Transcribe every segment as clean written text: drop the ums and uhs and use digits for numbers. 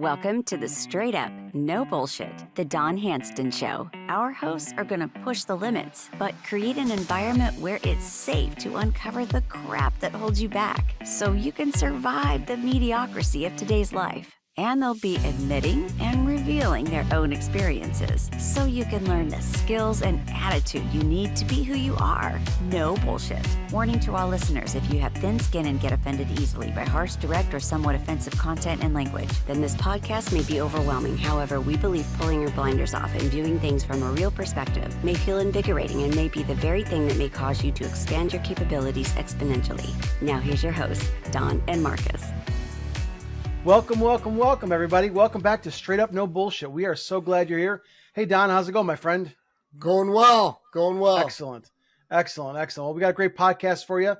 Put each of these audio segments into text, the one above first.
Welcome to the straight up, no bullshit, the Don Handston Show. Our hosts are going to push the limits, but create an environment where it's safe to uncover the crap that holds you back so you can survive the mediocrity of today's life. And they'll be admitting and revealing their own experiences so you can learn the skills and attitude you need to be who you are. No bullshit. Warning to all listeners: if you have thin skin and get offended easily by harsh, direct, or somewhat offensive content and language, then this podcast may be overwhelming. However, we believe pulling your blinders off and viewing things from a real perspective may feel invigorating and may be the very thing that may cause you to expand your capabilities exponentially. Now here's your hosts, Don and Markus. Welcome, everybody. Welcome back to Straight Up No Bullshit. We are so glad you're here. Hey, Don, how's it going, my friend? Going well. Excellent. Well, we got a great podcast for you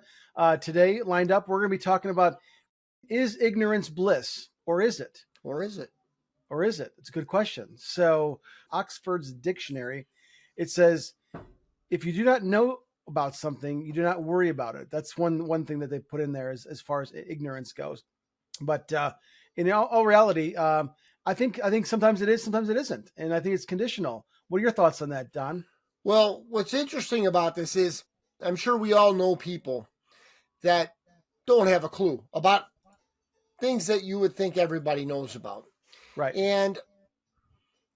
today lined up. We're going to be talking about, is ignorance bliss, or is it? It's a good question. So Oxford's dictionary, it says, if you do not know about something, you do not worry about it. That's one thing that they put in there as far as ignorance goes. But in all reality, I think sometimes it is, sometimes it isn't. And I think it's conditional. What are your thoughts on that, Don? Well, what's interesting about this is I'm sure we all know people that don't have a clue about things that you would think everybody knows about. Right. And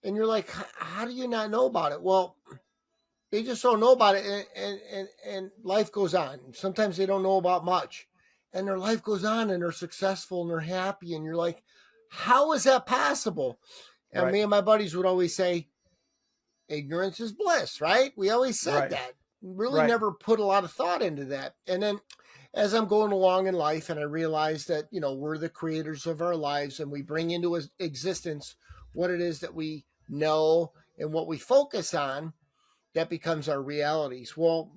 you're like, how do you not know about it? Well, they just don't know about it, and life goes on. Sometimes they don't know about much. And their life goes on and they're successful and they're happy. And you're like, how is that possible? And right. Me and my buddies would always say, ignorance is bliss, right? We always said right. that. Really never put a lot of thought into that. And then as I'm going along in life and I realize that, we're the creators of our lives and we bring into existence what it is that we know and what we focus on, that becomes our realities. Well,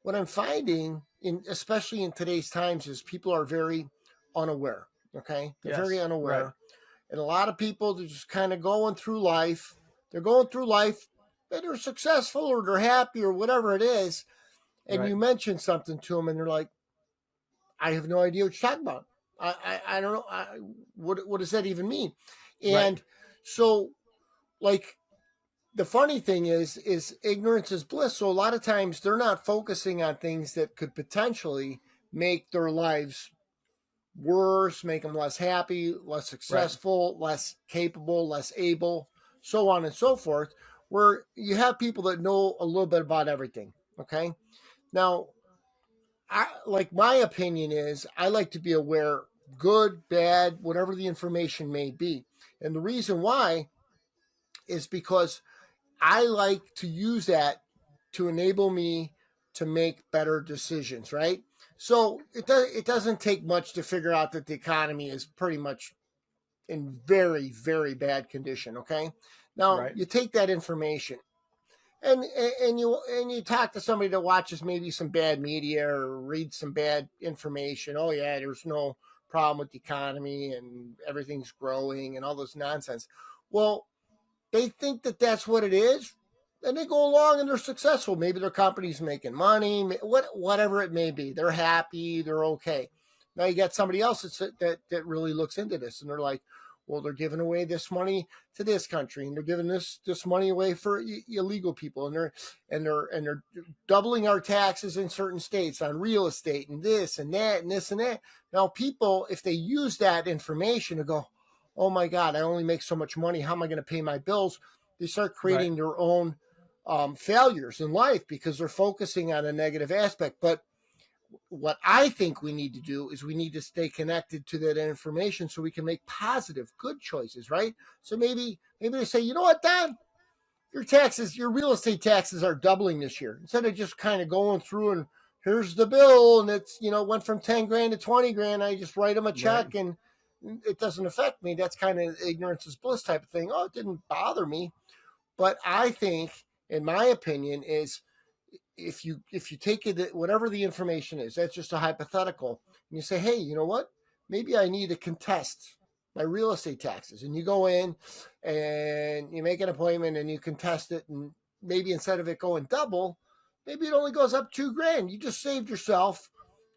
what I'm finding, especially in today's times, is people are very unaware. Okay, they're very unaware, right. And a lot of people, they're just kind of going through life. They're going through life, and they're successful or they're happy or whatever it is. And you mention something to them, and they're like, "I have no idea what you're talking about. I don't know. What does that even mean?" And so, like, the funny thing is ignorance is bliss. So a lot of times they're not focusing on things that could potentially make their lives worse, make them less happy, less successful, less capable, less able, so on and so forth, where you have people that know a little bit about everything. Okay. Now, my opinion is I like to be aware, good, bad, whatever the information may be. And the reason why is because I like to use that to enable me to make better decisions, right? So it doesn't take much to figure out that the economy is pretty much in very, very bad condition, okay? Now, you take that information and you talk to somebody that watches maybe some bad media or reads some bad information. Oh, yeah, there's no problem with the economy and everything's growing and all this nonsense. Well, they think that that's what it is, and they go along and they're successful. Maybe their company's making money, whatever it may be. They're happy, they're okay. Now you got somebody else that really looks into this, and they're like, well, they're giving away this money to this country, and they're giving this money away for illegal people, and they're doubling our taxes in certain states on real estate and this and that and this and that. Now people, if they use that information to go, oh my God, I only make so much money, how am I going to pay my bills? They start creating their own failures in life because they're focusing on a negative aspect. But what I think we need to do is we need to stay connected to that information so we can make positive, good choices, right? So maybe they say, you know what, Don? Your real estate taxes are doubling this year. Instead of just kind of going through and here's the bill and it's, went from 10 grand to 20 grand. I just write them a check and it doesn't affect me. That's kind of ignorance is bliss type of thing. Oh, it didn't bother me. But I think, in my opinion, is if you take it, whatever the information is, that's just a hypothetical, and you say, hey, you know what? Maybe I need to contest my real estate taxes. And you go in and you make an appointment and you contest it. And maybe instead of it going double, maybe it only goes up $2,000. You just saved yourself,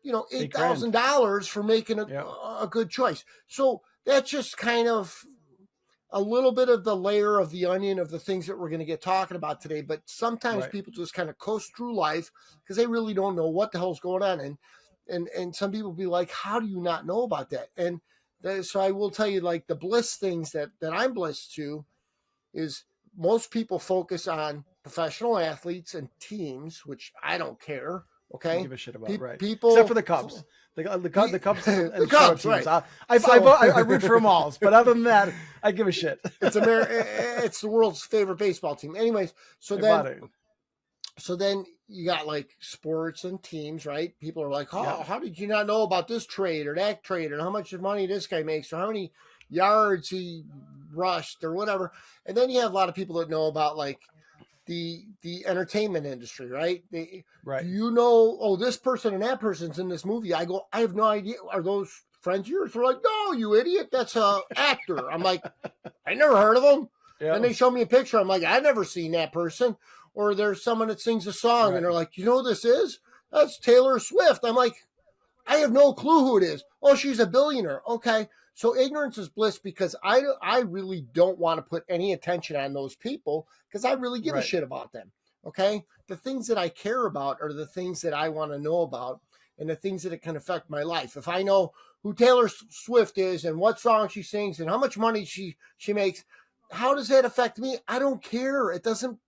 $8,000 for making a good choice. So that's just kind of a little bit of the layer of the onion of the things that we're going to get talking about today. But sometimes people just kind of coast through life because they really don't know what the hell's going on. And some people be like, how do you not know about that? And so I will tell you, like, the bliss things that I'm blessed to is most people focus on professional athletes and teams, which I don't care. Okay, don't give a shit about, right? People, except for the Cubs, the Cubs, and the Cubs, teams. right? I root for them all, but other than that, I give a shit. It's the world's favorite baseball team. Anyways, so then you got like sports and teams, right? People are like, how did you not know about this trade or that trade, or how much money this guy makes, or how many yards he rushed, or whatever. And then you have a lot of people that know about like the entertainment industry, right? Do you know, oh, this person and that person's in this movie? I go, I have no idea. Are those friends of yours? They're like, no, you idiot. That's a actor. I'm like, I never heard of him. Yep. And they show me a picture. I'm like, I've never seen that person. Or there's someone that sings a song and they're like, you know who this is? That's Taylor Swift. I'm like, I have no clue who it is. Oh, she's a billionaire. Okay. So ignorance is bliss, because I really don't want to put any attention on those people because I really give a shit about them. Okay. The things that I care about are the things that I want to know about and the things that it can affect my life. If I know who Taylor Swift is and what song she sings and how much money she makes, how does that affect me? I don't care. It doesn't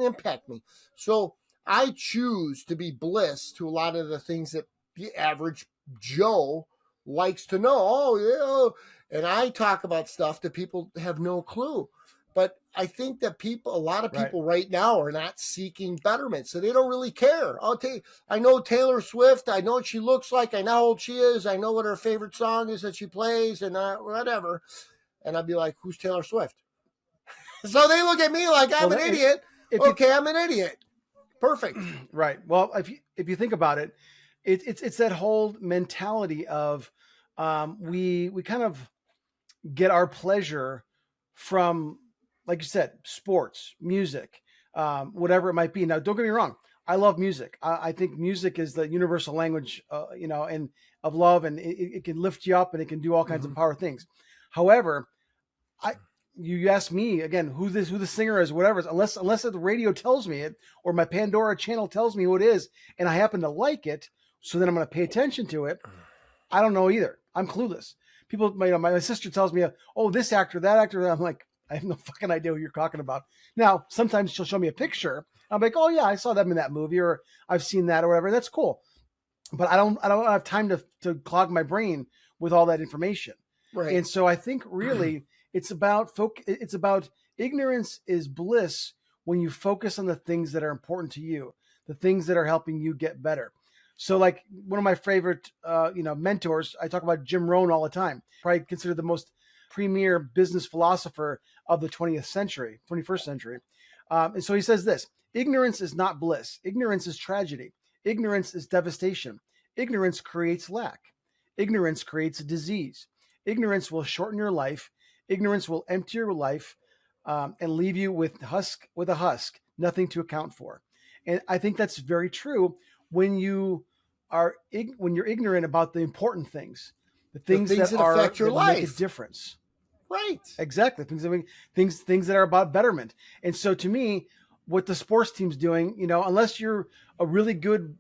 impact me. So I choose to be bliss to a lot of the things that the average Joe likes to know. Oh, yeah. And I talk about stuff that people have no clue. But I think that a lot of people right now are not seeking betterment. So they don't really care. I know Taylor Swift. I know what she looks like. I know how old she is. I know what her favorite song is that she plays and whatever. And I'd be like, who's Taylor Swift? So they look at me like I'm an idiot. I'm an idiot. Perfect. Right. Well, if you think about it, it's that whole mentality of we kind of get our pleasure from, like you said, sports, music, whatever it might be. Now, don't get me wrong. I love music. I think music is the universal language, and of love, and it can lift you up and it can do all kinds of power things. However, you ask me again who the singer is, whatever, unless the radio tells me it or my Pandora channel tells me who it is, and I happen to like it, so then I'm going to pay attention to it. I don't know either. I'm clueless. People, my sister tells me, oh, this actor, that actor. I'm like, I have no fucking idea what you're talking about. Now, sometimes she'll show me a picture. I'm like, oh yeah, I saw them in that movie, or I've seen that, or whatever. That's cool. But I don't have time to clog my brain with all that information. Right. And so I think really it's about ignorance is bliss when you focus on the things that are important to you, the things that are helping you get better. So like one of my favorite, mentors, I talk about Jim Rohn all the time, probably considered the most premier business philosopher of the 21st century. And so he says this: ignorance is not bliss. Ignorance is tragedy. Ignorance is devastation. Ignorance creates lack. Ignorance creates a disease. Ignorance will shorten your life. Ignorance will empty your life and leave you with a husk, nothing to account for. And I think that's very true when you're ignorant about the important things, the things that affect your life, make a difference. Right. Exactly. Things that are about betterment. And so to me, what the sports team's doing, unless you're a really good,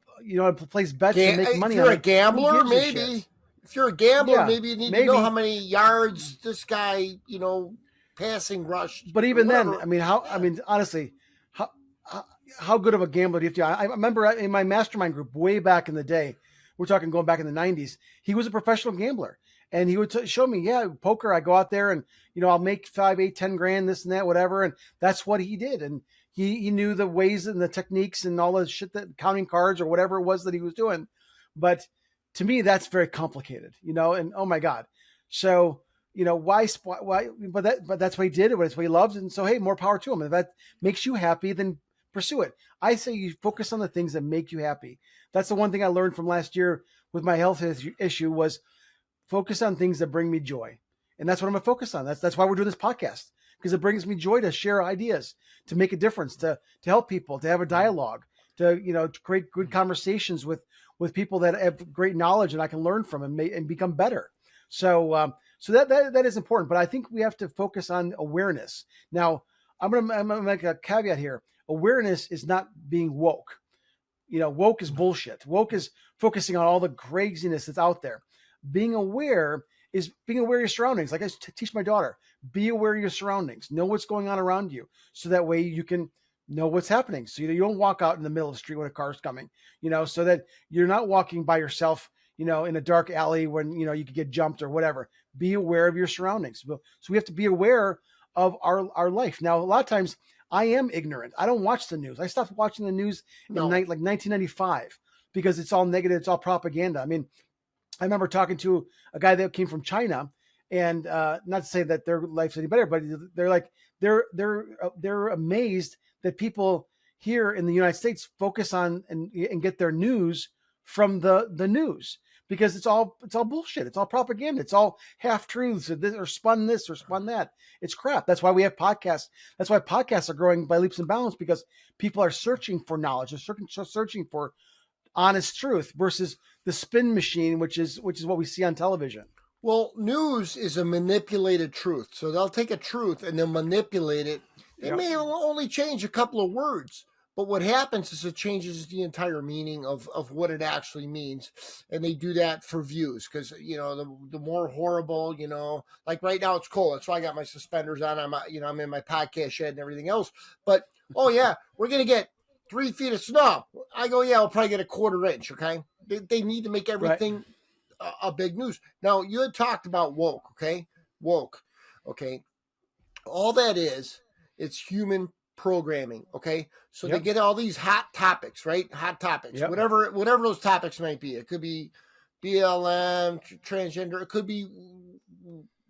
place bets and make money. If you're a gambler, maybe. If you're a gambler, maybe you need to know how many yards this guy, passing rushed. But even then, honestly, how good of a gambler do you have to? I remember in my mastermind group way back in the day, we're talking going back in the 90s, he was a professional gambler. And he would show me, poker, I go out there and, I'll make 5, 8, 10 grand, this and that, whatever. And that's what he did. And he knew the ways and the techniques and all the shit, that counting cards or whatever it was that he was doing. But to me, that's very complicated, and oh my God. So, why, but that's what he did. It's what he loves. And so, hey, more power to him. If that makes you happy, then pursue it. I say you focus on the things that make you happy. That's the one thing I learned from last year with my health issue was focus on things that bring me joy. And that's what I'm going to focus on. That's why we're doing this podcast, because it brings me joy to share ideas, to make a difference, to help people, to have a dialogue, to create good conversations with people that have great knowledge and I can learn from and become better. So So that is important. But I think we have to focus on awareness. Now, I'm gonna make a caveat here. Awareness is not being woke. Woke is bullshit. Woke is focusing on all the craziness that's out there. Being aware is being aware of your surroundings. Like I teach my daughter, be aware of your surroundings. Know what's going on around you. So that way you can know what's happening. So you don't walk out in the middle of the street when a car's coming, so that you're not walking by yourself, in a dark alley when, you could get jumped or whatever. Be aware of your surroundings. So we have to be aware of our life. Now, a lot of times I am ignorant. I don't watch the news. I stopped watching the news in like 1995 because it's all negative. It's all propaganda. I mean, I remember talking to a guy that came from China, and not to say that their life's any better, but they're like, they're amazed that people here in the United States focus on and get their news from the news, because it's all bullshit. It's all propaganda. It's all half truths or spun this or spun that. It's crap. That's why we have podcasts. That's why podcasts are growing by leaps and bounds, because people are searching for knowledge. They're searching for honest truth versus the spin machine, which is what we see on television. Well, news is a manipulated truth. So they'll take a truth and they'll manipulate it. They may only change a couple of words, but what happens is it changes the entire meaning of what it actually means. And they do that for views because, the more horrible, like right now it's cold. That's why I got my suspenders on. I'm in my podcast shed and everything else. But, oh yeah, we're going to get 3 feet of snow. I go, yeah, we'll probably get a 1/4 inch. Okay. They need to make everything a big news. Now you had talked about woke. Okay. Woke. Okay. All that is, it's human programming. Okay. So they get all these hot topics, right? Hot topics, whatever those topics might be. It could be BLM, transgender. It could be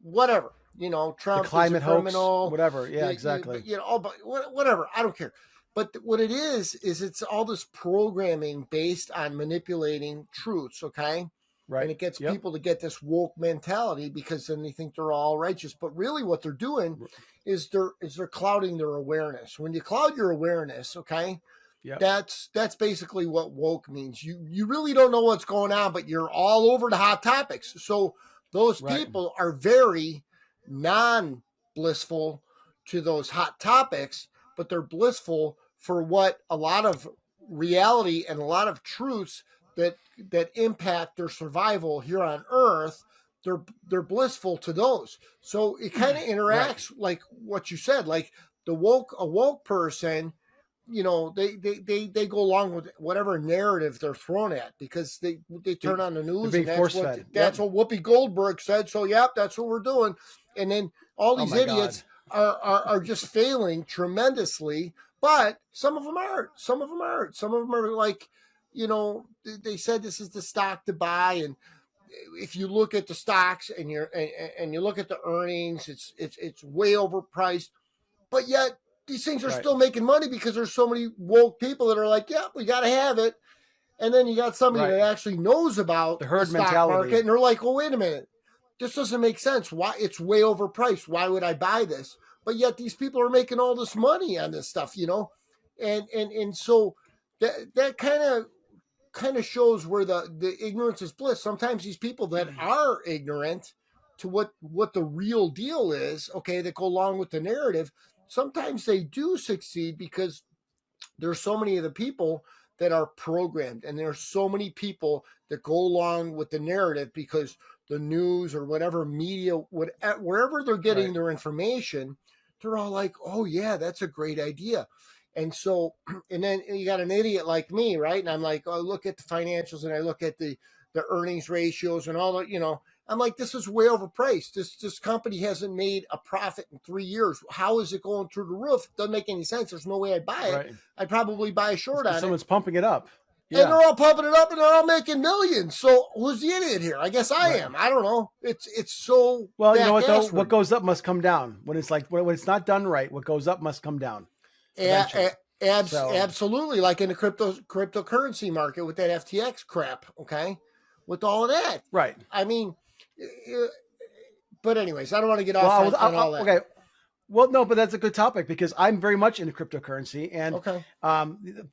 whatever, Trump, the climate is a criminal, hoax, whatever. Yeah, exactly. But whatever. I don't care. But what it is it's all this programming based on manipulating truths, okay? Right. And it gets people to get this woke mentality because then they think they're all righteous. But really what they're doing is they're clouding their awareness. When you cloud your awareness, okay, that's basically what woke means. You really don't know what's going on, but you're all over the hot topics. So those people are very non-blissful to those hot topics, but they're blissful for what a lot of reality and a lot of truths that impact their survival here on Earth. They're blissful to those. So it kind of interacts like what you said, like a woke person, they go along with whatever narrative they're thrown at because they turn on the news and that's what Whoopi Goldberg said. So that's what we're doing. And then all these idiots are just failing tremendously. But some of them aren't. Some of them are like, they said this is the stock to buy, and if you look at the stocks and you look at the earnings, it's way overpriced. But yet these things are still making money because there's so many woke people that are like, we got to have it. And then you got somebody that actually knows about the herd stock mentality market, and they're like, well, wait a minute, this doesn't make sense. Why? It's way overpriced. Why would I buy this? But yet these people are making all this money on this stuff, and so that kind of shows where the ignorance is bliss. Sometimes these people that are ignorant to what the real deal is, okay, that go along with the narrative, sometimes they do succeed because there's so many of the people that are programmed, and there's so many people that go along with the narrative because the news or whatever media, wherever they're getting their information, they're all like, oh yeah, that's a great idea. And so, and then you got an idiot like me, right? And I'm like, oh, look at the financials, and I look at the earnings ratios and all that, I'm like, this is way overpriced. This company hasn't made a profit in 3 years. How is it going through the roof? It doesn't make any sense. There's no way I'd buy it. I'd probably buy a short on it. Someone's pumping it up. Yeah. And they're all pumping it up, and they're all making millions. So who's the idiot here? I guess I am. I don't know. It's so well. You know what though? What goes up must come down. When it's like when it's not done right, what goes up must come down. Absolutely, like in the cryptocurrency market with that FTX crap. Okay, with all of that. Right. I mean, but anyways, I don't want to get off on all that. Okay. Well, no, but that's a good topic because I'm very much into cryptocurrency, and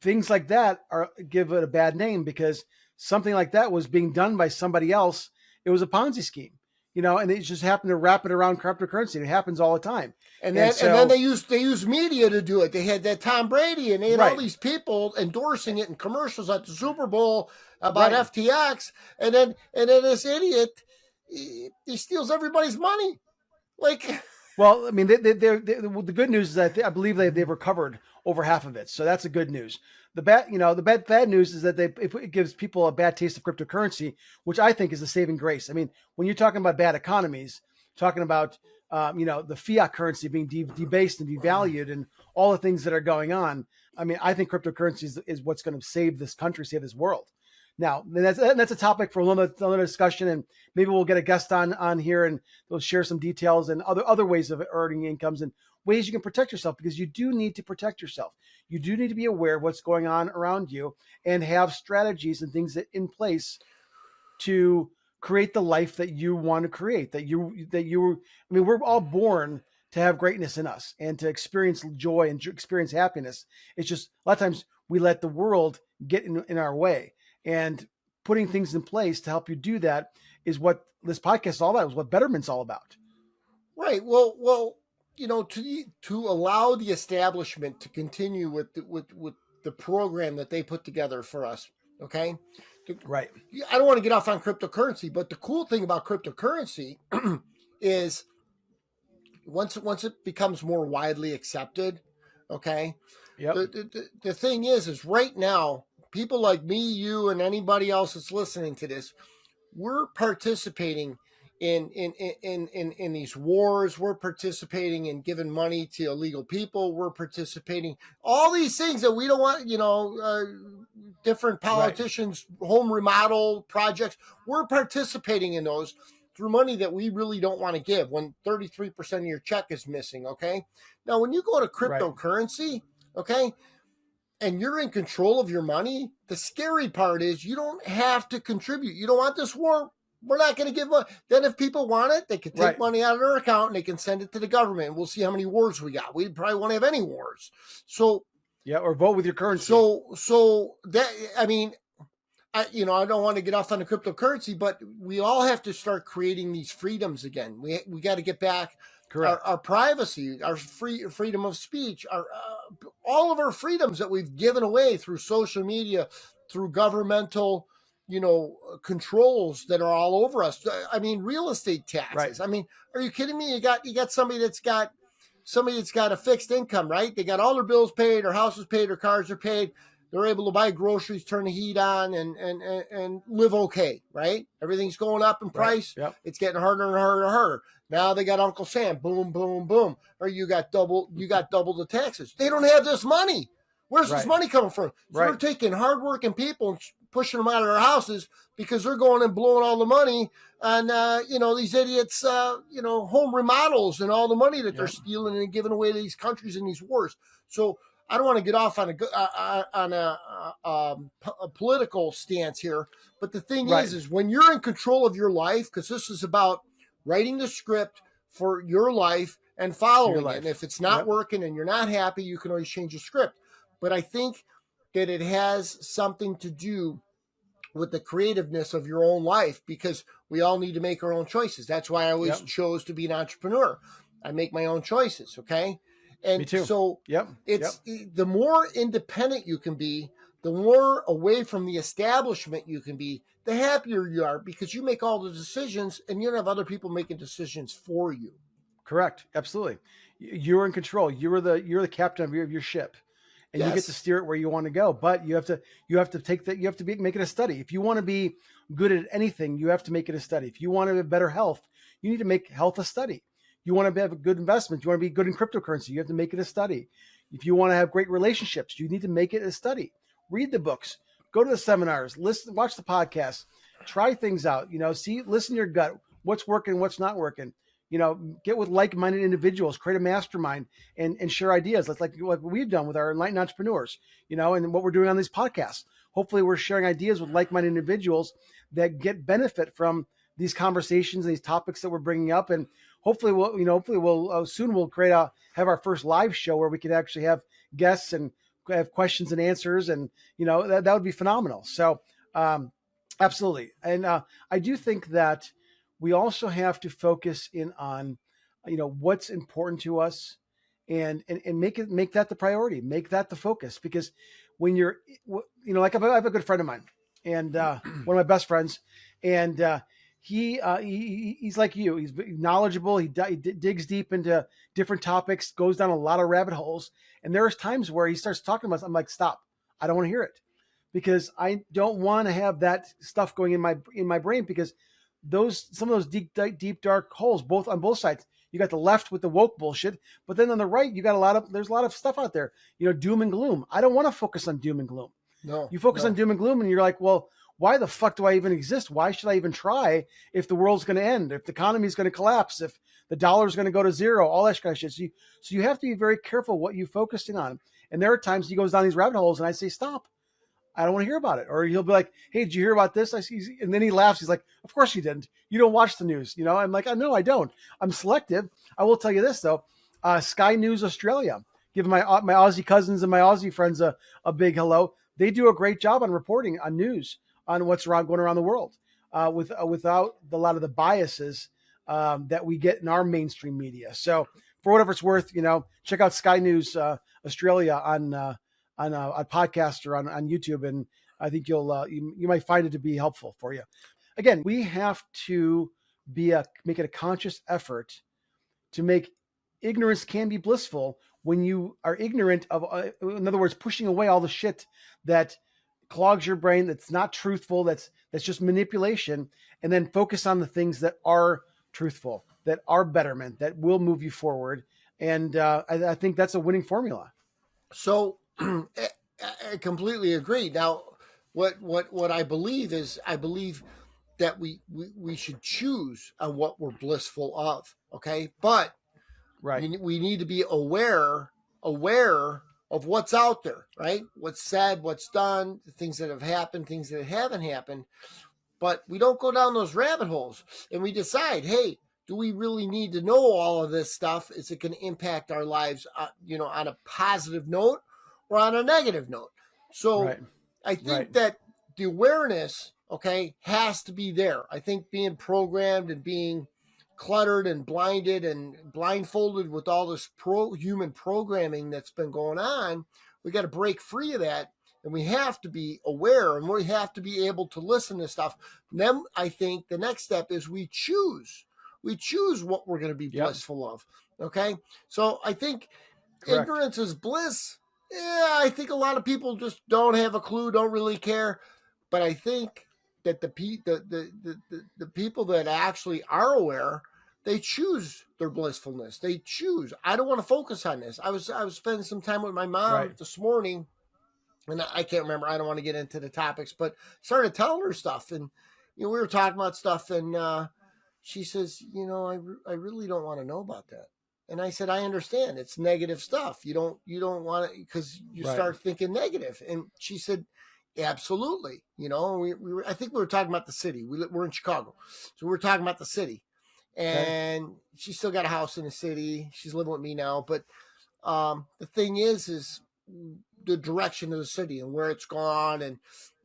things like that give it a bad name because something like that was being done by somebody else. It was a Ponzi scheme, and they just happen to wrap it around cryptocurrency. It happens all the time. And then they use media to do it. They had that Tom Brady, and they had all these people endorsing it in commercials at the Super Bowl about FTX. And then this idiot, he steals everybody's money. Like, well, I mean, the good news is that I believe they've recovered over half of it. So that's the good news. The bad news is that it gives people a bad taste of cryptocurrency, which I think is a saving grace. I mean, when you're talking about bad economies, talking about the fiat currency being debased and devalued, and all the things that are going on, I mean, I think cryptocurrency is what's going to save this country, save this world. Now, that's a topic for another discussion, and maybe we'll get a guest on here, and they'll share some details and other ways of earning incomes and ways you can protect yourself, because you do need to protect yourself. You do need to be aware of what's going on around you and have strategies and things in place to create the life that you want to create. I mean, we're all born to have greatness in us and to experience joy and experience happiness. It's just a lot of times we let the world get in our way. And putting things in place to help you do that is what this podcast is all about, is what Betterment's all about. Right. Well, to allow the establishment to continue with the program that they put together for us. Okay. Right. I don't want to get off on cryptocurrency, but the cool thing about cryptocurrency is once it becomes more widely accepted. Okay. Yep. The thing is right now, people like me, you, and anybody else that's listening to this, we're participating in these wars. We're participating in giving money to illegal people. We're participating all these things that we don't want. Different politicians, home remodel projects. We're participating in those through money that we really don't want to give. When 33% of your check is missing. Okay. Now, when you go to cryptocurrency, okay, and you're in control of your money, the scary part is you don't have to contribute. You don't want this war, we're not going to give money. Then if people want it, they can take money out of their account and they can send it to the government. We'll see how many wars we got. We probably won't have any wars. So yeah, or vote with your currency. So that, I mean, I don't want to get off on the cryptocurrency, but we all have to start creating these freedoms again. We got to get back our privacy, our freedom of speech, all of our freedoms that we've given away through social media, through governmental, controls that are all over us. I mean, real estate taxes. Right. I mean, are you kidding me? You got somebody that's got a fixed income, right? They got all their bills paid, their house is paid, their cars are paid. They're able to buy groceries, turn the heat on, and live okay, right? Everything's going up in price. Right. Yep. It's getting harder and harder and harder. Now they got Uncle Sam, boom, boom, boom. Or you got double the taxes. They don't have this money. Where's this money coming from? So they're taking hardworking people and pushing them out of their houses because they're going and blowing all the money on these idiots, home remodels and all the money that they're stealing and giving away to these countries in these wars. So I don't want to get off on a political stance here, but the thing is when you're in control of your life, because this is about writing the script for your life and following it. And if it's not working and you're not happy, you can always change the script. But I think that it has something to do with the creativeness of your own life, because we all need to make our own choices. That's why I always chose to be an entrepreneur. I make my own choices. Okay. And me too. So it's the more independent you can be, the more away from the establishment you can be, the happier you are, because you make all the decisions and you don't have other people making decisions for you. Correct. Absolutely. You're in control. You're the captain of your ship, and you get to steer it where you want to go. But you have to make it a study. If you want to be good at anything, you have to make it a study. If you want to have better health, you need to make health a study. You want to have a good investment. You want to be good in cryptocurrency. You have to make it a study. If you want to have great relationships, you need to make it a study. Read the books, go to the seminars, listen, watch the podcasts, try things out, listen to your gut, what's working, what's not working, get with like-minded individuals, create a mastermind and share ideas. That's like what we've done with our enlightened entrepreneurs, and what we're doing on these podcasts. Hopefully we're sharing ideas with like-minded individuals that get benefit from these conversations and these topics that we're bringing up. And hopefully we'll soon have our first live show where we can actually have guests and have questions and answers, and that would be phenomenal. So absolutely. And I do think that we also have to focus in on, what's important to us, and make that the priority, make that the focus. Because when you're, like I have a good friend of mine, and one of my best friends, and he's like you. He's knowledgeable. He digs deep into different topics, goes down a lot of rabbit holes. And there's times where he starts talking about, I'm like, stop. I don't want to hear it, because I don't want to have that stuff going in my brain, because some of those deep dark holes, on both sides. You got the left with the woke bullshit, but then on the right, you got there's a lot of stuff out there, doom and gloom. I don't want to focus on doom and gloom. No, you focus on doom and gloom, and you're like, well, why the fuck do I even exist? Why should I even try if the world's going to end, if the economy is going to collapse, if the dollar is going to go to zero, all that kind of shit. So you have to be very careful what you focus in on. And there are times he goes down these rabbit holes, and I say, stop. I don't want to hear about it. Or he'll be like, hey, did you hear about this? And then he laughs. He's like, of course you didn't. You don't watch the news. I'm like, no, I don't. I'm selective. I will tell you this, though. Sky News Australia, giving my Aussie cousins and my Aussie friends a big hello. They do a great job on reporting on news, on what's going around the world, without a lot of the biases that we get in our mainstream media. So for whatever it's worth, check out Sky News Australia on a podcast or on YouTube, and I think you might find it to be helpful for you. Again, we have to make it a conscious effort to make ignorance can be blissful when you are ignorant of, in other words, pushing away all the shit that clogs your brain, that's not truthful, that's just manipulation, and then focus on the things that are truthful, that are betterment, that will move you forward. And I think that's a winning formula. So I completely agree. Now, what I believe is, I believe that we should choose on what we're blissful of. Okay. But right, we need to be aware of what's out there, right? What's said, what's done, the things that have happened, things that haven't happened. But we don't go down those rabbit holes, and we decide, hey, do we really need to know all of this stuff? Is it going to impact our lives, on a positive note or on a negative note? So right. I think that the awareness, has to be there. I think being programmed and being cluttered and blinded and blindfolded with all this human programming that's been going on, we got to break free of that, and we have to be aware, and we have to be able to listen to stuff. And then I think the next step is we choose what we're going to be blissful of. Okay. So I think ignorance is bliss. Yeah. I think a lot of people just don't have a clue, don't really care. But I think that the people that actually are aware, they choose their blissfulness. They choose, I don't want to focus on this. I was spending some time with my mom this morning, and I can't remember. I don't want to get into the topics, but started telling her stuff, and we were talking about stuff, and she says, I really don't want to know about that. And I said, I understand. It's negative stuff. You don't want it, because you start thinking negative. And she said, absolutely. I think we were talking about the city. We're in Chicago. So we were talking about the city. And she's still got a house in the city. She's living with me now. But the thing is the direction of the city and where it's gone. And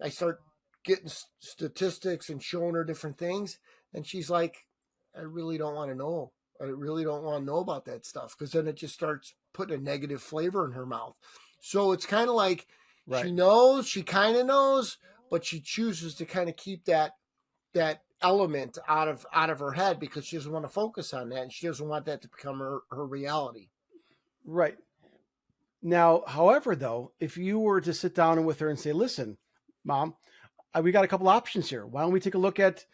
I start getting statistics and showing her different things. And she's like, I really don't want to know. I really don't want to know about that stuff, because then it just starts putting a negative flavor in her mouth. So it's kind of like she kind of knows, but she chooses to kind of keep that element out of her head, because she doesn't want to focus on that, and she doesn't want that to become her reality. Right. Now, however, though, if you were to sit down with her and say, listen, Mom, we got a couple options here. Why don't we take a look at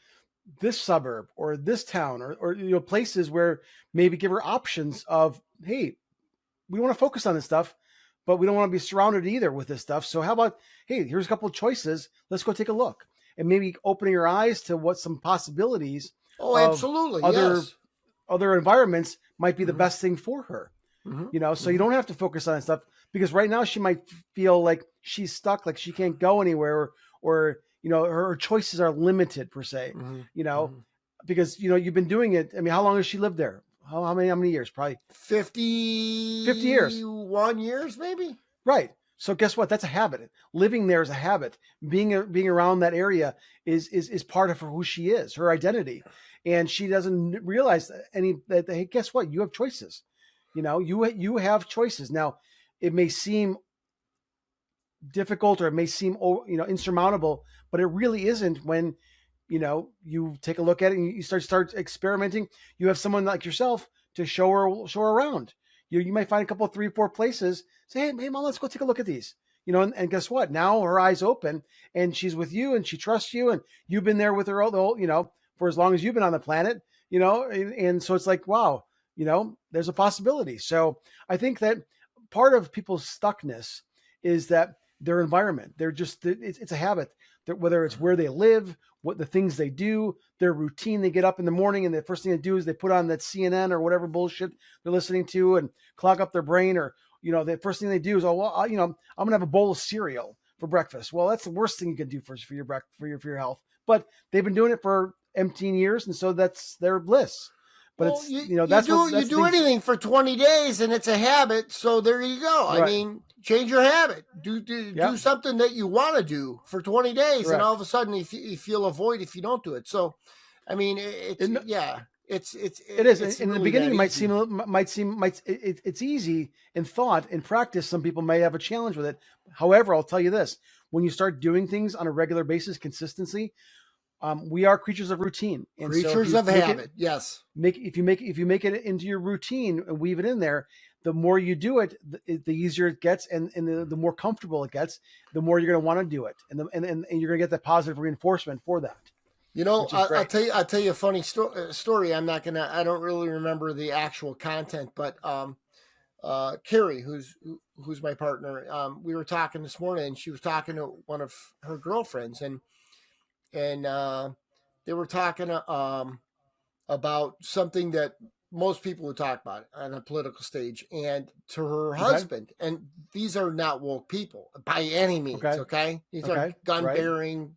this suburb or this town or places where maybe give her options of, hey, we want to focus on this stuff, but we don't want to be surrounded either with this stuff. So how about, hey, here's a couple of choices. Let's go take a look. And maybe opening her eyes to what some possibilities absolutely. Other environments might be the best thing for her. So you don't have to focus on that stuff, because right now she might feel like she's stuck, like she can't go anywhere, or her choices are limited per se, because, you've been doing it. I mean, how long has she lived there? How many years? Probably 50 years, 1 years, maybe. Right. So guess what? That's a habit. Living there is a habit. Being around that area is part of who she is, her identity, and she doesn't realize that hey, guess what? You have choices. You have choices. Now, it may seem difficult or it may seem insurmountable, but it really isn't when you take a look at it and you start experimenting. You have someone like yourself to show her around. You might find a couple, 3, 4 places. Say, hey, mom, let's go take a look at these. And guess what? Now her eyes open and she's with you and she trusts you and you've been there with her for as long as you've been on the planet. And so it's like, wow, there's a possibility. So I think that part of people's stuckness is that their environment. It's a habit. Whether it's where they live, what the things they do, their routine. They get up in the morning and the first thing they do is they put on that CNN or whatever bullshit they're listening to and clog up their brain. Or the first thing they do is, I'm gonna have a bowl of cereal for breakfast. Well, that's the worst thing you can do for your health. But they've been doing it for umpteen years, and so that's their bliss. But you do anything for 20 days and it's a habit. So there you go. Right. I mean, change your habit. Do something that you want to do for 20 days. Correct. And all of a sudden you feel a void if you don't do it. So, I mean, it is. In the beginning, it's easy in thought. In practice, some people may have a challenge with it. However, I'll tell you this: when you start doing things on a regular basis, consistency, we are creatures of routine. And creatures of habit. Yes. If you make it into your routine and weave it in there, the more you do it, the easier it gets, and the more comfortable it gets, the more you're going to want to do it, and you're going to get that positive reinforcement for that. I'll tell you a funny story. I don't really remember the actual content, but Carrie, who's my partner, we were talking this morning, and she was talking to one of her girlfriends, and they were talking about something that most people would talk about on a political stage, and to her husband. And these are not woke people by any means. Okay. These are gun bearing,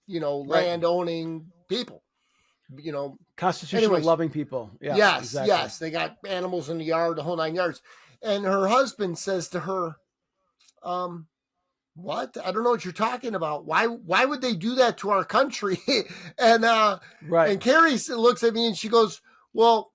land owning people, constitutional loving people. Yeah, yes. exactly. Yes. They got animals in the yard, the whole 9 yards. And her husband says to her, what? I don't know what you're talking about. Why would they do that to our country? And and Carrie looks at me and she goes, well,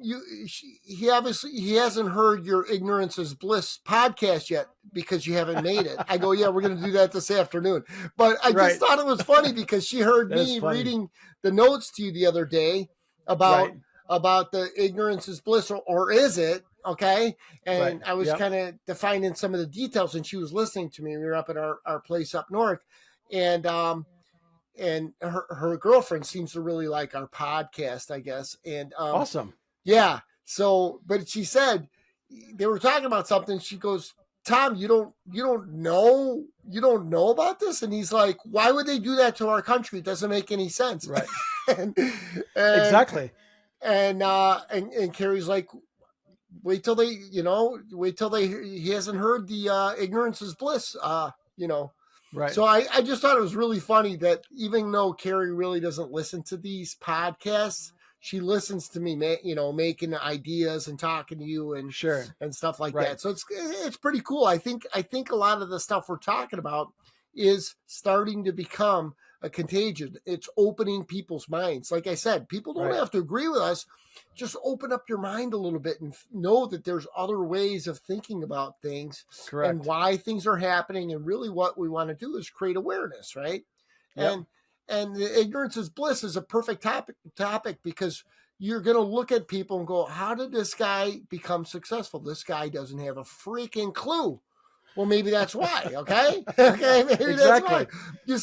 he hasn't heard your Ignorance is Bliss podcast yet because you haven't made it. I go, yeah, we're going to do that this afternoon. But I just thought it was funny because she heard me reading the notes to you the other day about the Ignorance is Bliss, or is it? Okay. And I was kind of defining some of the details, and she was listening to me. We were up at our place up north, and her girlfriend seems to really like our podcast, I guess. And awesome. Yeah. So, but she said they were talking about something. She goes, Tom, you don't know about this? And he's like, why would they do that to our country? It doesn't make any sense. Right. and exactly. And Carrie's like, wait till he hasn't heard the Ignorance is Bliss, Right. So I just thought it was really funny that even though Carrie really doesn't listen to these podcasts, she listens to me, making ideas and talking to you and and stuff like that. So it's pretty cool. I think a lot of the stuff we're talking about is starting to become a contagion. It's opening people's minds. Like I said, people don't have to agree with us. Just open up your mind a little bit and know that there's other ways of thinking about things and why things are happening. And really what we want to do is create awareness, right? Yep. And the Ignorance is Bliss is a perfect topic because you're going to look at people and go, how did this guy become successful? This guy doesn't have a freaking clue. Well, maybe that's why. Okay. Okay. Maybe that's why. You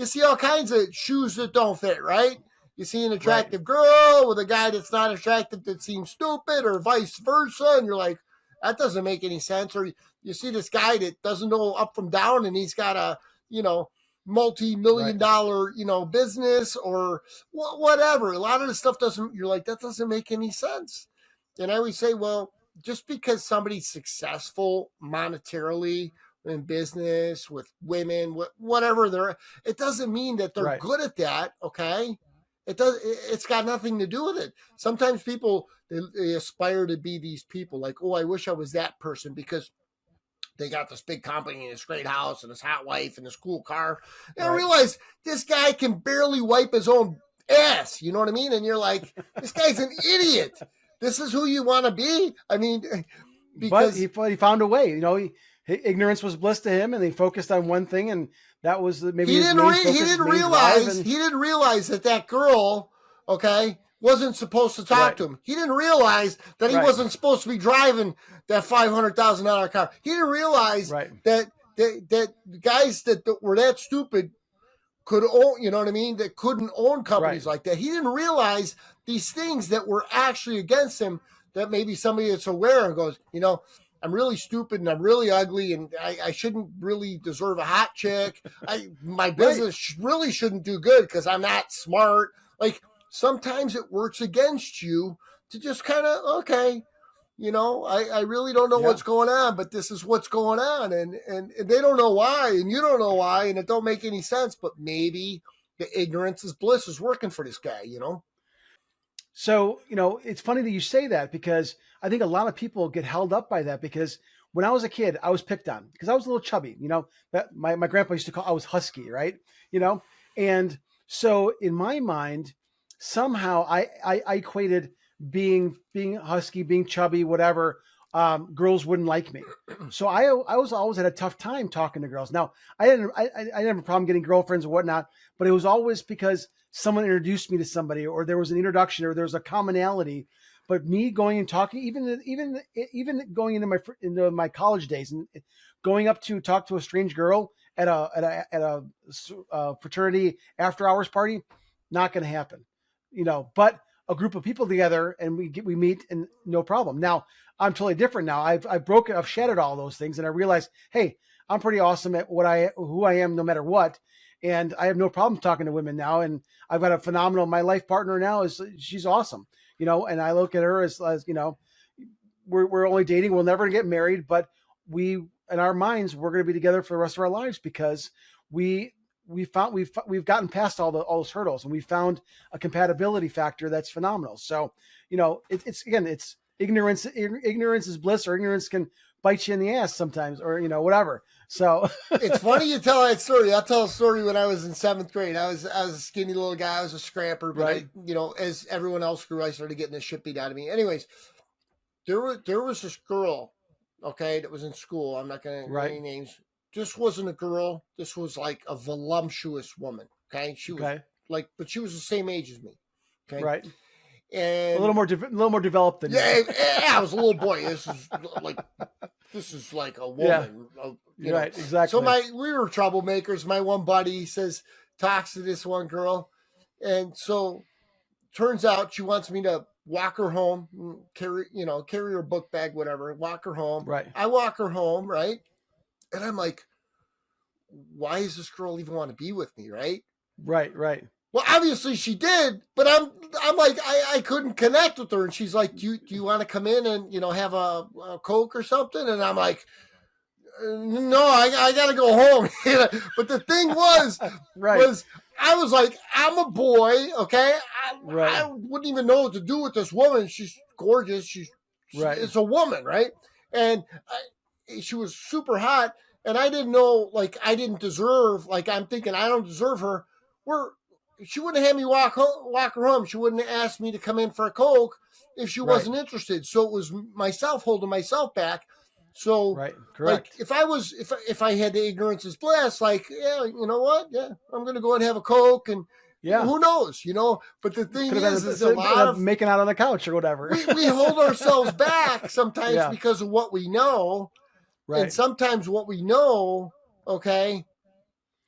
see all kinds of shoes that don't fit, right? You see an attractive girl with a guy that's not attractive that seems stupid, or vice versa. And you're like, that doesn't make any sense. Or you see this guy that doesn't know up from down, and he's got a, multi-million-dollar, business or whatever. A lot of the stuff you're like, that doesn't make any sense. And I always say, well, just because somebody's successful monetarily in business with women, whatever it doesn't mean that they're good at that. Okay. It's got nothing to do with it. Sometimes people, they aspire to be these people like, oh, I wish I was that person, because they got this big company and this great house and this hot wife and this cool car. And I realize this guy can barely wipe his own ass. You know what I mean? And you're like, this guy's an idiot. This is who you want to be. I mean, because he found a way. You know, ignorance was bliss to him, and he focused on one thing, and that was maybe he didn't realize that girl, okay, wasn't supposed to talk to him. He didn't realize that he wasn't supposed to be driving that $500,000 car. He didn't realize that guys that were that stupid could own, you know what I mean, that couldn't own companies like that. He didn't realize these things that were actually against him, that maybe somebody that's aware and goes, you know, I'm really stupid and I'm really ugly and I shouldn't really deserve a hot chick. My business really shouldn't do good because I'm not smart. Like, sometimes it works against you to just kind of, okay, you know, I really don't know what's going on, but this is what's going on. And they don't know why, and you don't know why, and it don't make any sense, but maybe the ignorance is bliss is working for this guy, you know? So, you know, it's funny that you say that, because I think a lot of people get held up by that, because when I was a kid, I was picked on because I was a little chubby, you know, that my grandpa used to call, I was husky, right? You know? And so in my mind, somehow I equated being husky, being chubby, whatever, girls wouldn't like me. So I was always had a tough time talking to girls. Now I didn't have a problem getting girlfriends or whatnot, but it was always because someone introduced me to somebody, or there was an introduction, or there was a commonality. But me going and talking, even going into my college days and going up to talk to a strange girl at a fraternity after hours party, not going to happen, you know. But a group of people together and we meet and no problem. Now I'm totally different now. I've shattered all those things, and I realized, hey, I'm pretty awesome at who I am, no matter what. And I have no problem talking to women now. And I've got a phenomenal, my life partner now she's awesome, you know, and I look at her as you know, we're only dating. We'll never get married, but in our minds, we're going to be together for the rest of our lives, because we've gotten past all those hurdles, and we found a compatibility factor that's phenomenal. So, you know, it's ignorance. Ignorance is bliss, or ignorance can bite you in the ass sometimes, or, you know, whatever. So it's funny you tell that story. I'll tell a story. When I was in 7th grade, I was a skinny little guy. I was a scrapper, but I, you know, as everyone else grew, I started getting the shit beat out of me. Anyways, there was this girl, okay, that was in school. I'm not going to name any names. This wasn't a girl. This was like a voluptuous woman. Okay. She was but she was the same age as me. Okay. Right. And a little more developed than you. I was a little boy. This is like a woman. You know. Exactly. So we were troublemakers. My one buddy talks to this one girl. And so turns out she wants me to walk her home, carry her book bag, whatever, walk her home. Right. I walk her home. Right. And I'm like, why does this girl even want to be with me? Right. Right. Well, obviously she did, but I'm like, I couldn't connect with her. And she's like, do you want to come in and, you know, have a Coke or something? And I'm like, no, I got to go home. But the thing was I was like, I'm a boy. Okay. I wouldn't even know what to do with this woman. She's gorgeous. It's a woman. Right. And she was super hot. And I didn't know, like, I didn't deserve, like, I'm thinking I don't deserve her. She wouldn't have me walk her home. She wouldn't ask me to come in for a Coke if she wasn't interested. So it was myself holding myself back. So, correct. Like, if I had the ignorance is bliss, like, yeah, you know what? Yeah, I'm going to go and have a Coke, and who knows, you know? But the thing is a lot of making out on the couch or whatever. we hold ourselves back sometimes because of what we know, and sometimes what we know, okay,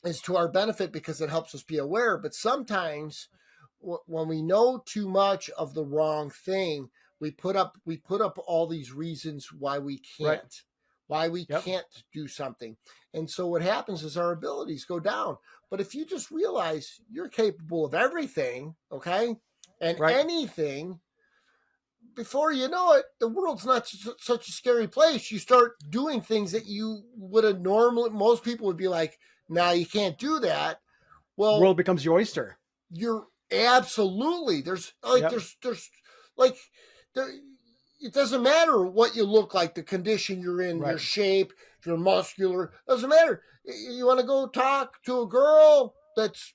is to our benefit because it helps us be aware. But sometimes when we know too much of the wrong thing, we put up all these reasons why we can't, can't do something. And so what happens is our abilities go down. But if you just realize you're capable of everything, okay, and anything, before you know it, the world's not such a scary place. You start doing things that you would have most people would be like, nah, you can't do that. Well, the world becomes your oyster. You're absolutely, there's it doesn't matter what you look like, the condition you're in, your shape, if you're muscular, doesn't matter. You want to go talk to a girl that's,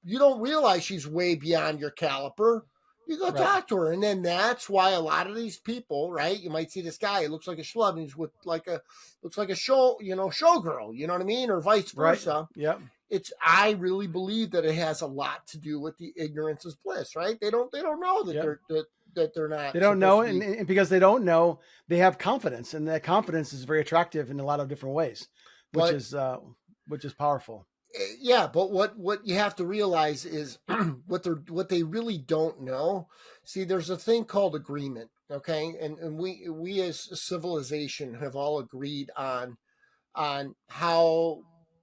you don't realize she's way beyond your caliber. You go talk to her. And then that's why a lot of these people, right? You might see this guy, he looks like a schlub, and he's with looks like a showgirl, you know what I mean? Or vice versa. Right. Yeah. I really believe that it has a lot to do with the ignorance is bliss, right? They don't know that they're not. They don't know. And because they don't know, they have confidence, and that confidence is very attractive in a lot of different ways, which is powerful. Yeah, but what you have to realize is what they really don't know. See, there's a thing called agreement, okay? And we as a civilization have all agreed on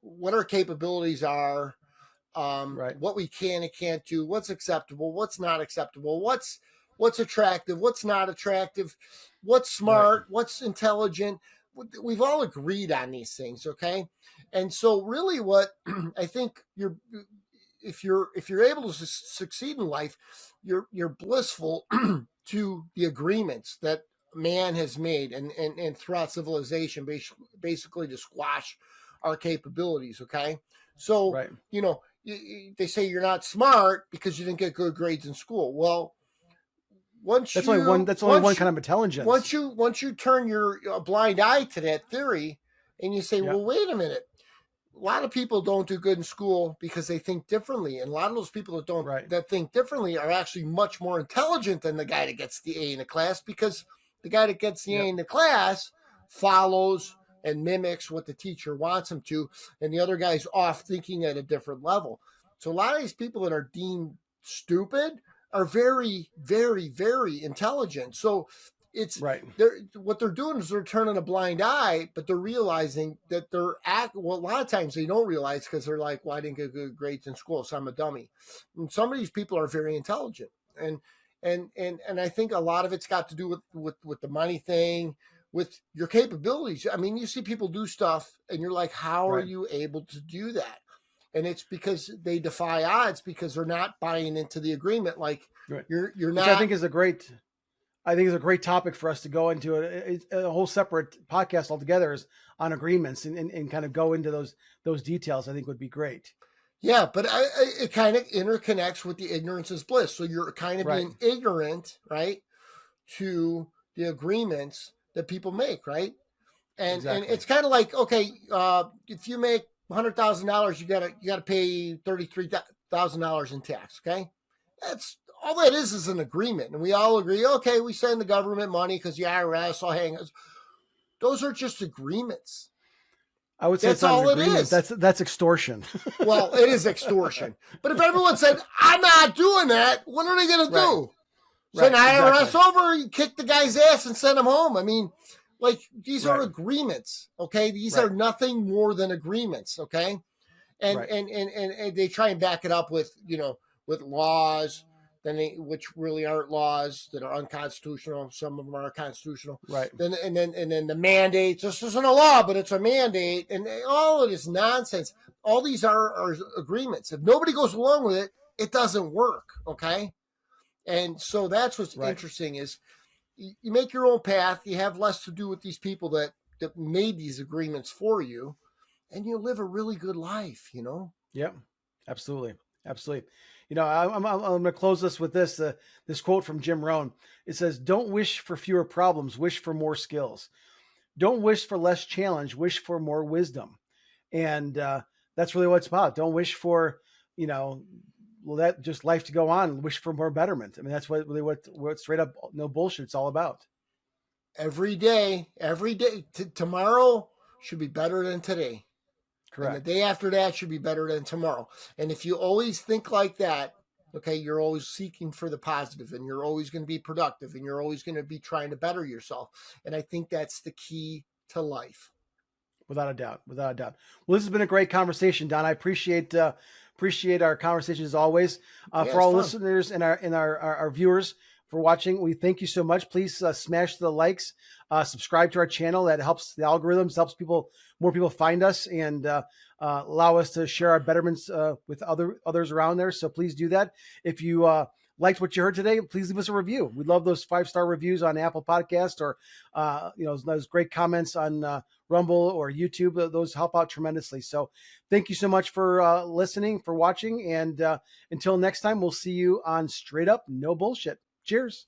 what our capabilities are, what we can and can't do, what's acceptable, what's not acceptable, what's attractive, what's not attractive, what's smart, what's intelligent. We've all agreed on these things, okay? And so really what I think if you're able to succeed in life, you're blissful to the agreements that man has made and throughout civilization, basically to squash our capabilities, okay? So, they say you're not smart because you didn't get good grades in school. Well, that's only one kind of intelligence. Once you turn your blind eye to that theory and you say, well, wait a minute. A lot of people don't do good in school because they think differently. And a lot of those people that think differently are actually much more intelligent than the guy that gets the A in the class, because the guy that gets the A in the class follows and mimics what the teacher wants him to. And the other guy's off thinking at a different level. So a lot of these people that are deemed stupid are very, very, very intelligent. So it's what they're doing is they're turning a blind eye, but they're realizing that a lot of times they don't realize because they're like, well, I didn't get good grades in school, so I'm a dummy. And some of these people are very intelligent. And I think a lot of it's got to do with the money thing, with your capabilities. I mean, you see people do stuff and you're like, how are you able to do that? And it's because they defy odds, because they're not buying into the agreement. Like you're not. Which I think is a great topic for us to go into. A whole separate podcast altogether is on agreements and kind of go into those details. I think would be great. Yeah, but it kind of interconnects with the ignorance is bliss. So you're kind of being ignorant, right, to the agreements that people make, right? And it's kind of like, okay, if you make $100,000, you gotta pay $33,000 in tax. Okay, that's all that is an agreement, and we all agree. Okay, we send the government money because the IRS will hang us. Those are just agreements. I would say that's all it is. That's extortion. Well, it is extortion. But if everyone said, "I'm not doing that," what are they going to do? Send IRS over, you kick the guy's ass and send him home. I mean, like, these are agreements, okay? These are nothing more than agreements, okay? And they try and back it up with laws, which really aren't laws, that are unconstitutional. Some of them are constitutional. Right. Then the mandates. This isn't a law, but it's a mandate, and all of this nonsense. All these are agreements. If nobody goes along with it, it doesn't work, okay? And so that's what's interesting is you make your own path. You have less to do with these people that made these agreements for you, and you live a really good life, Yep, absolutely. Absolutely. I'm going to close this with this quote from Jim Rohn. It says, "Don't wish for fewer problems, wish for more skills. Don't wish for less challenge, wish for more wisdom." And that's really what it's about. Don't wish for, that just life to go on, wish for more betterment. I mean, that's what straight up no bullshit it's all about. Every day, tomorrow should be better than today. Correct. And the day after that should be better than tomorrow. And if you always think like that, okay, you're always seeking for the positive, and you're always going to be productive, and you're always going to be trying to better yourself. And I think that's the key to life. Without a doubt. Well, this has been a great conversation, Don. I appreciate our conversation as always. For all listeners and our viewers for watching, we thank you so much. Please smash the likes, subscribe to our channel. That helps the algorithms, helps more people find us, and allow us to share our betterments with others around there. So please do that. If you liked what you heard today, please leave us a review. We love those 5-star reviews on Apple Podcast or, those great comments on Rumble or YouTube. Those help out tremendously. So thank you so much for listening, for watching. And until next time, we'll see you on Straight Up No Bullshit. Cheers.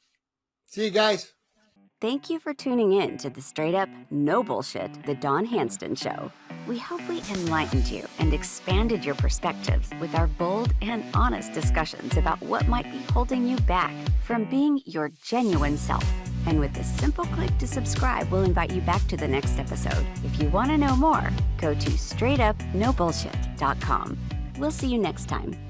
See you guys. Thank you for tuning in to the Straight Up No Bullshit, the Don Handston Show. We hope we enlightened you and expanded your perspectives with our bold and honest discussions about what might be holding you back from being your genuine self. And with a simple click to subscribe, we'll invite you back to the next episode. If you want to know more, go to straightupnobullshit.com. We'll see you next time.